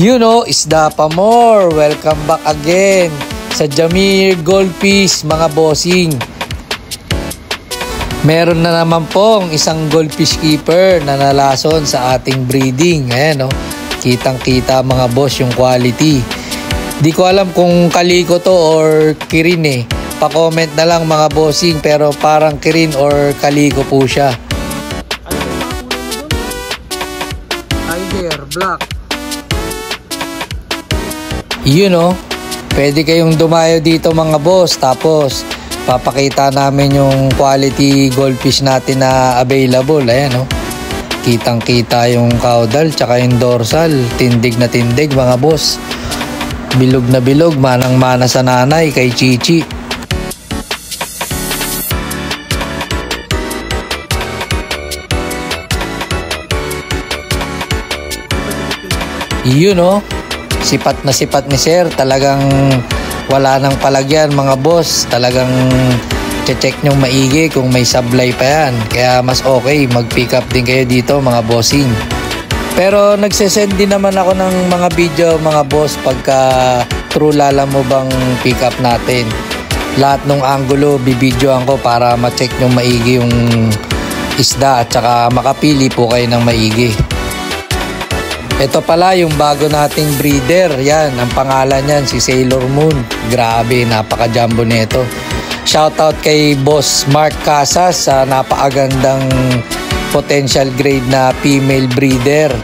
You know, isda pa more. Welcome back again sa Jamir Goldfish mga bossing. Meron na naman pong isang goldfish keeper na nalason sa ating breeding. Ayan, no? Kitang-kita mga boss yung quality. Di ko alam kung kaliko to or kirin eh. Pa-comment na lang mga bossing, pero parang kirin or kaliko po siya. Tiger, black. You know, pwede kayong dumayo dito mga boss, tapos papakita namin yung quality goldfish natin na available. Ayan, no? Kitang kita yung caudal tsaka yung dorsal, tindig na tindig mga boss. Bilog na bilog, manang mana sa nanay kay Chichi. You know, sipat ni sir, talagang wala nang palagyan mga boss. Talagang check nyong maigi kung may sablay pa yan, kaya mas okay mag pick up din kayo dito mga bossing. Pero nagsesend din naman ako ng mga video mga boss pagka true lala mo bang pick up natin. Lahat ng angulo bibidyoan ko para ma-check nyong maigi yung isda at saka makapili po kayo ng maigi. Ito pala yung bago nating breeder. Yan, ang pangalan niyan si Sailor Moon. Grabe, napaka-jumbo nito. Shoutout kay Boss Mark Casas sa napakagandang potential grade na female breeder.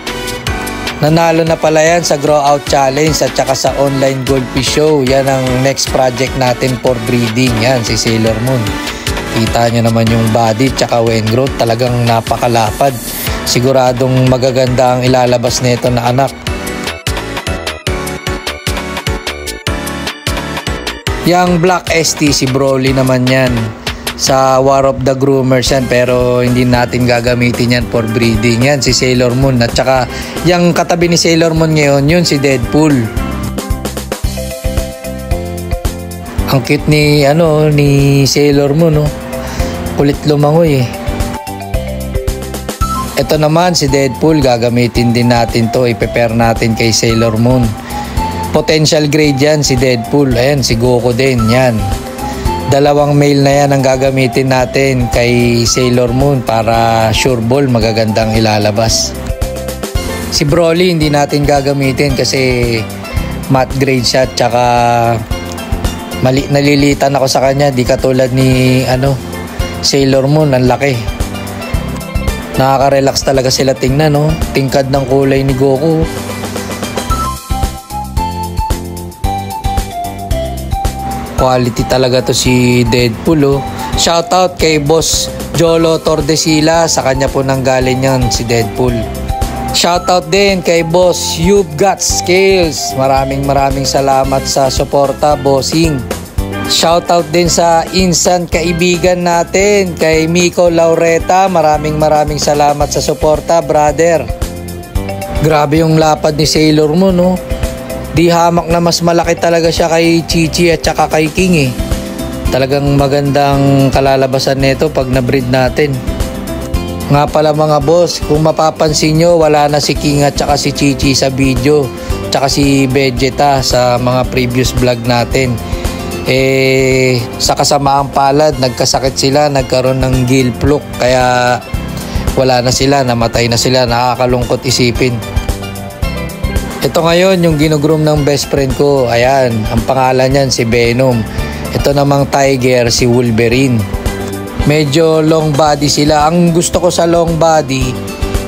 Nanalo na pala yan sa Grow Out Challenge at saka sa online goldfish show. Yan ang next project natin for breeding. Yan, si Sailor Moon. Kita nyo naman yung body at saka wen growth. Talagang napakalapad. Siguradong magaganda ang ilalabas nito na anak. Yang Black ST si Broly naman yan. Sa War of the Groomers yan, pero hindi natin gagamitin yan for breeding. Yan si Sailor Moon. At saka yung katabi ni Sailor Moon ngayon, yun si Deadpool. Ang cute ni Sailor Moon, no? Kulit lumangoy eh. Ito naman si Deadpool, gagamitin din natin to, i-prepare natin kay Sailor Moon. Potential grade yan si Deadpool. Ayan, si Goku din, yan. Dalawang male na yan ang gagamitin natin kay Sailor Moon para sure ball magagandang ilalabas. Si Broly hindi natin gagamitin kasi matte grade siya, tsaka nalilitan ako sa kanya, di katulad ni Sailor Moon, ang laki. Nakaka-relax talaga sila tingnan, no? Tingkad ng kulay ni Goku. Quality talaga to si Deadpool, oh. Shoutout kay Boss Jolo Tordesila, sa kanya po nanggaling yan si Deadpool. Shoutout din kay Boss You've Got Skills. Maraming salamat sa suporta, bossing. Shoutout din sa instant kaibigan natin, kay Miko Laureta. Maraming salamat sa suporta, brother. Grabe yung lapad ni Sailor Moon, no? Di hamak na mas malaki talaga siya kay Chichi at saka kay King eh. Talagang magandang kalalabasan nito pag na-breed natin. Nga pala mga boss, kung mapapansin nyo, wala na si King at saka si Chichi sa video, tsaka si Vegeta sa mga previous vlog natin. Sa kasamaang palad, nagkasakit sila, nagkaroon ng gill fluke, kaya wala na sila, namatay na sila. Nakakalungkot isipin. Ito ngayon yung ginugroom ng best friend ko. Ayan, ang pangalan niyan si Venom. Ito namang Tiger si Wolverine. Medyo long body sila. Ang gusto ko sa long body,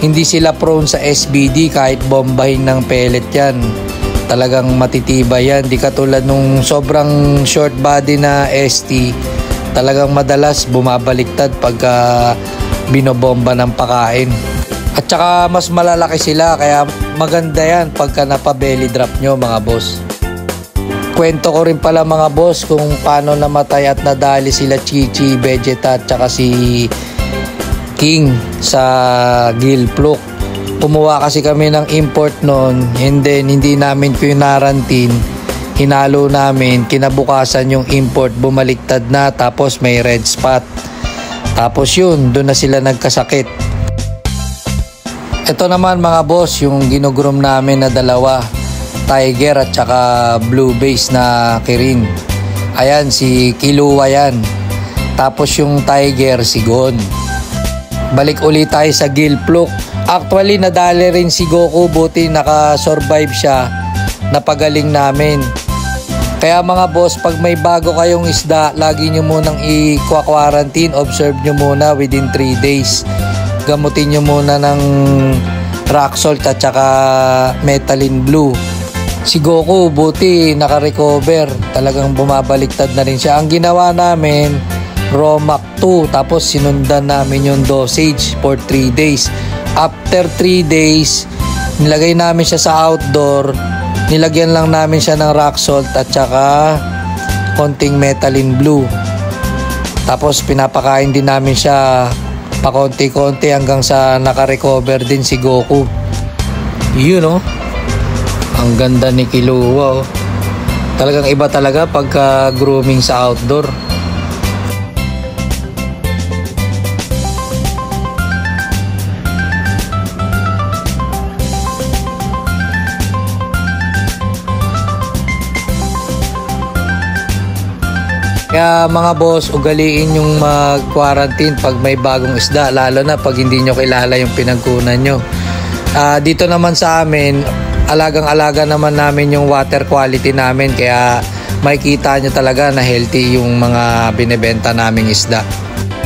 hindi sila prone sa SBD kahit bombahin ng pellet yan. Talagang matitibay yan. Di katulad nung sobrang short body na ST, talagang madalas bumabaliktad pagka binobomba ng pakain. At saka mas malalaki sila, kaya maganda yan pagka napa-belly drop nyo mga boss. Kwento ko rin pala mga boss kung paano namatay at nadali sila Chichi, Vegeta at saka si King sa Gilfluke. Kumuha kasi kami ng import noon, and then hindi namin pinarantin, hinalo namin, kinabukasan yung import bumaliktad na, tapos may red spot. Tapos yun, doon na sila nagkasakit. Ito naman mga boss, yung ginugroom namin na dalawa, Tiger at saka Blue Base na Kirin. Ayan, si Killua yan. Tapos yung Tiger, si Gon. Balik ulit tayo sa Gilfluke. Actually, nadali rin si Goku, buti naka-survive siya. Napagaling namin. Kaya mga boss, pag may bago kayong isda, lagi nyo munang i-quarantine. Observe nyo muna within 3 days. Gamutin nyo muna ng rock salt at saka methylene blue. Si Goku, buti naka-recover. Talagang bumabaliktad na rin siya. Ang ginawa namin, Romac 2. Tapos sinundan namin yung dosage for 3 days. After 3 days, nilagay namin siya sa outdoor. Nilagyan lang namin siya ng rock salt at saka konting methylene blue. Tapos pinapakain din namin siya pakonti-konti hanggang sa naka-recover din si Goku. Yun oh. Ang ganda ni Killua oh. Talagang iba talaga pagka grooming sa outdoor. Kaya mga boss, ugaliin yung mag-quarantine pag may bagong isda, lalo na pag hindi nyo kilala yung pinagkunan nyo. Dito naman sa amin, alagang-alaga naman namin yung water quality namin, kaya makikita nyo talaga na healthy yung mga binebenta naming isda.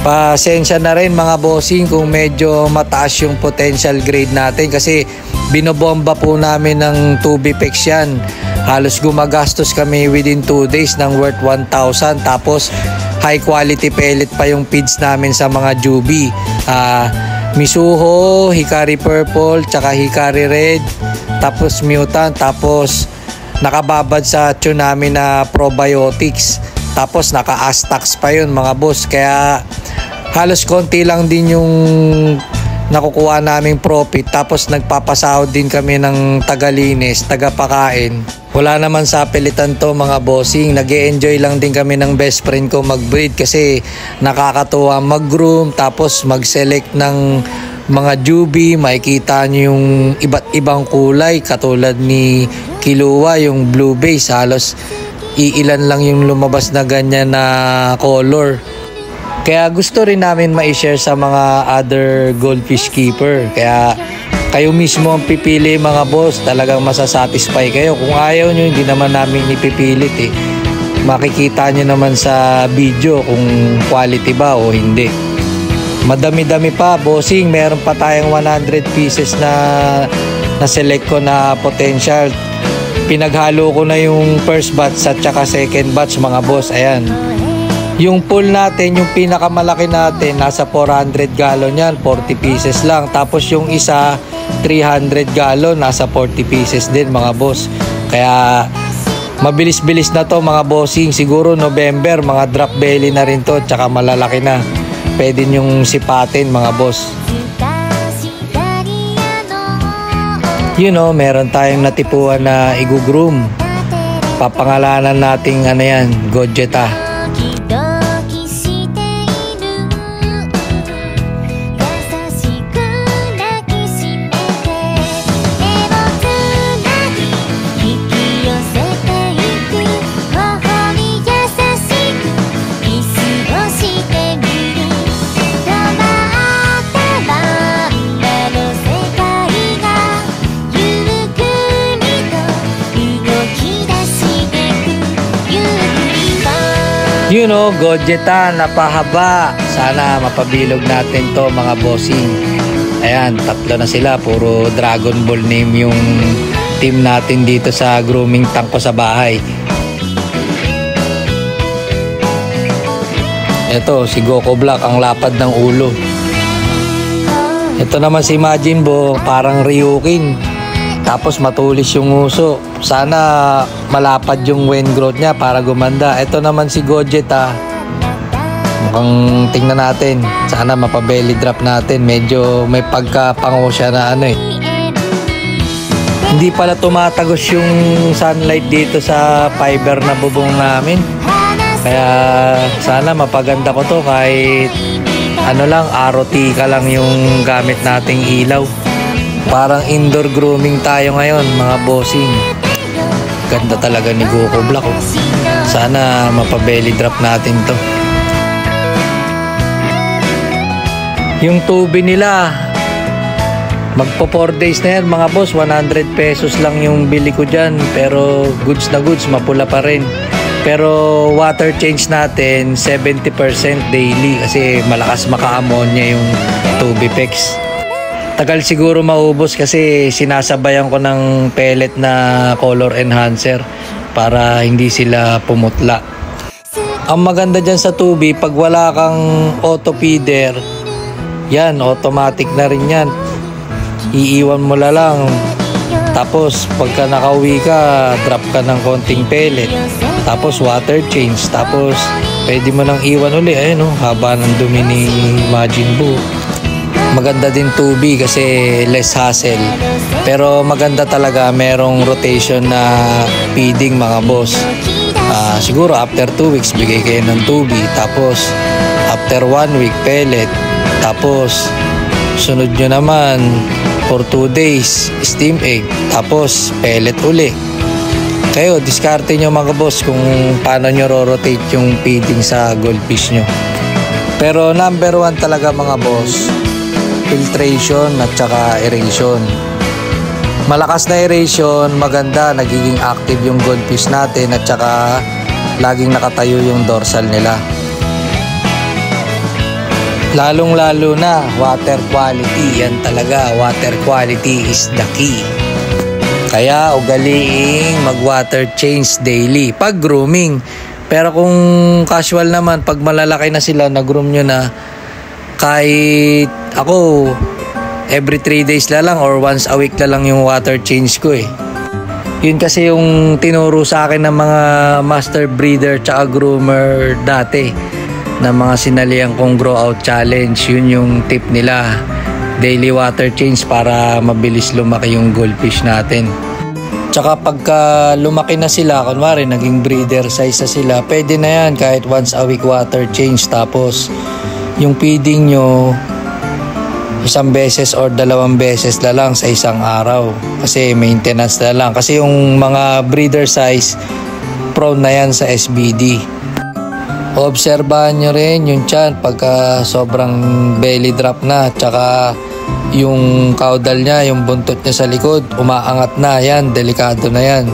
Pasensya na rin mga bossing kung medyo mataas yung potential grade natin kasi binobomba po namin ng Tubipex yan. Halos gumagastos kami within 2 days ng worth 1,000, tapos high quality pellet pa yung feeds namin sa mga Jubi. Misuho, Hikari Purple, tsaka Hikari Red, tapos Mutant, tapos nakababad sa tune namin na probiotics, tapos naka-Astax pa yun mga boss. Kaya halos konti lang din yung nakukuha naming profit, tapos nagpapasahod din kami ng tagalinis, tagapakain. Wala naman sa pilitan to mga bossing, nag-e-enjoy lang din kami ng best friend ko mag-breed kasi nakakatuwa mag-groom, tapos mag-select ng mga Jubi. Makikita nyo yung iba't ibang kulay katulad ni Killua, yung Blue Base, halos iilan lang yung lumabas na ganyan na color. Kaya gusto rin namin ma-share sa mga other goldfish keeper. Kaya kayo mismo ang pipili mga boss, talagang masasatisfy kayo. Kung ayaw nyo, hindi naman namin ipipilit eh. Makikita nyo naman sa video kung quality ba o hindi. Madami-dami pa bossing, meron pa tayong 100 pieces na select ko na potential. Pinaghalo ko na yung first batch at saka second batch mga boss. Ayan. Yung pool natin, yung pinakamalaki natin, nasa 400 gallon yan, 40 pieces lang. Tapos yung isa, 300 gallon, nasa 40 pieces din mga boss. Kaya mabilis-bilis na to mga bossing. Siguro November, mga drop belly na rin to, tsaka malalaki na. Pwede nyong sipatin mga boss. You know, meron tayong natipuan na igugroom. Papangalanan nating ano yan, Gogeta. You know, Gogeta, napahaba. Sana mapabilog natin to mga bossing. Ayan, 3 na sila. Puro Dragon Ball name yung team natin dito sa grooming tank ko sa bahay. Ito, si Goku Black, ang lapad ng ulo. Ito naman si Majin Buu, parang Ryukin. Tapos matulis yung uso. Sana malapad yung wen growth niya para gumanda. Ito naman si Gojet mukhang tingnan natin. Sana mapabelly drop natin. Medyo may pagkapango siya na Hindi pala tumatagos yung sunlight dito sa fiber na bubong namin. Kaya sana mapaganda ko to kahit ROT ka lang yung gamit nating ilaw. Parang indoor grooming tayo ngayon mga bossing. Ganda talaga ni Goku Black. Sana mapabelly drop natin to. Yung tubi nila, magpo 4 days na yan mga boss. 100 pesos lang yung bili ko dyan. Pero goods na goods, mapula pa rin. Pero water change natin 70% daily kasi malakas maka-ammonia yung Tubipex. Tagal siguro maubos kasi sinasabayan ko ng pellet na color enhancer para hindi sila pumutla. Ang maganda dyan sa tubi, pag wala kang auto feeder, yan, automatic na rin yan. Iiwan mo lang. Tapos pagka nakauwi ka, drop ka ng konting pellet. Tapos water change. Tapos pwede mo nang iwan uli. Ayun, haba ng dumi ni Majin Buu. Maganda din tubi kasi less hassle. Pero maganda talaga merong rotation na feeding mga boss. Siguro after 2 weeks bigay kayo ng tubi. Tapos after 1 week pellet. Tapos sunod nyo naman for 2 days steam egg. Tapos pellet uli. Kayo, diskarte nyo mga boss kung paano nyo rotate yung feeding sa goldfish nyo. Pero number 1 talaga mga boss, filtration at saka aeration. Malakas na aeration, maganda, nagiging active yung goldfish natin at saka laging nakatayo yung dorsal nila. Lalong-lalo na water quality, yan talaga, water quality is the key. Kaya ugaliing mag-water change daily pag grooming. Pero kung casual naman, pag malalaki na sila, nag-groom nyo na, kahit ako, every 3 days lang or once a week lang yung water change ko Yun kasi yung tinuro sa akin ng mga master breeder tsaka groomer dati na mga sinalihan kong grow out challenge. Yun yung tip nila. Daily water change para mabilis lumaki yung goldfish natin. Tsaka pagka lumaki na sila, kunwari naging breeder size na sila, pwede na yan kahit once a week water change. Tapos yung feeding nyo 1 beses or 2 beses na lang sa isang araw. Kasi maintenance na lang. Kasi yung mga breeder size, prone na yan sa SBD. Obserbahan nyo rin yung tiyan pagka sobrang belly drop na. Tsaka yung caudal niya, yung buntot niya sa likod, umaangat na yan, delikado na yan.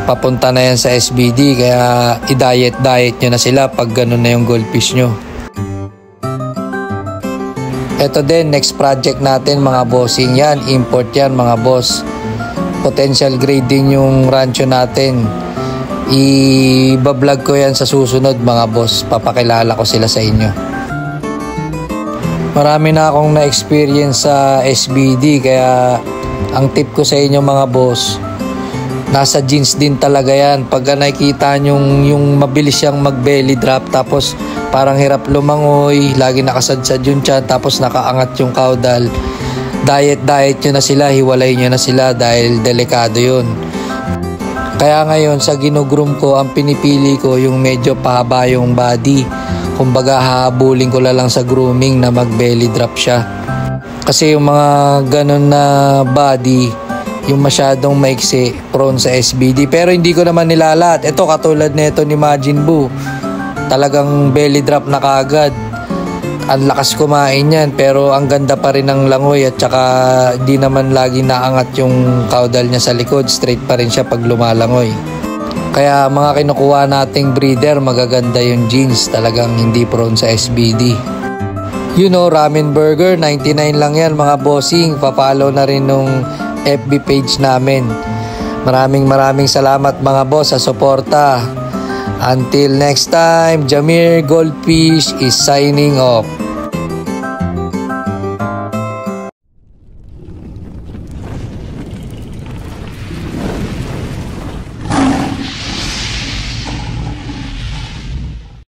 Papunta na yan sa SBD, kaya i-diet nyo na sila pag ganun na yung goldfish nyo. Ito din, next project natin mga bossing yan, import yan mga boss. Potential grade din yung rancho natin. I-vlog ko yan sa susunod mga boss, papakilala ko sila sa inyo. Marami na akong na-experience sa SBD, kaya ang tip ko sa inyo mga boss, nasa genes din talaga yan. Pagka nakikita nyo yung mabilis siyang mag-belly drop, tapos parang hirap lumangoy, lagi nakasadsad yung tiyan, tapos nakaangat yung caudal, diet nyo na sila, hiwalay nyo na sila dahil delikado yun. Kaya ngayon sa ginugroom ko, ang pinipili ko yung medyo pahaba yung body. Kumbaga hahabulin ko lang sa grooming na mag belly drop siya. Kasi yung mga ganun na body, yung masyadong maiksi, prone sa SBD. Pero hindi ko naman nilalat. Ito katulad nito ni Majin Buu. Talagang belly drop na kaagad. Ang lakas kumain yan, pero ang ganda pa rin ng langoy at saka di naman lagi naangat yung caudal niya sa likod. Straight pa rin siya pag lumalangoy. Kaya mga kinukuha nating breeder, magaganda yung genes. Talagang hindi prone sa SBD. You know, Ramen Burger, 99 lang yan mga bossing. Papalo na rin nung FB page namin. Maraming salamat mga boss sa suporta. Until next time, Jamir Goldfish is signing off.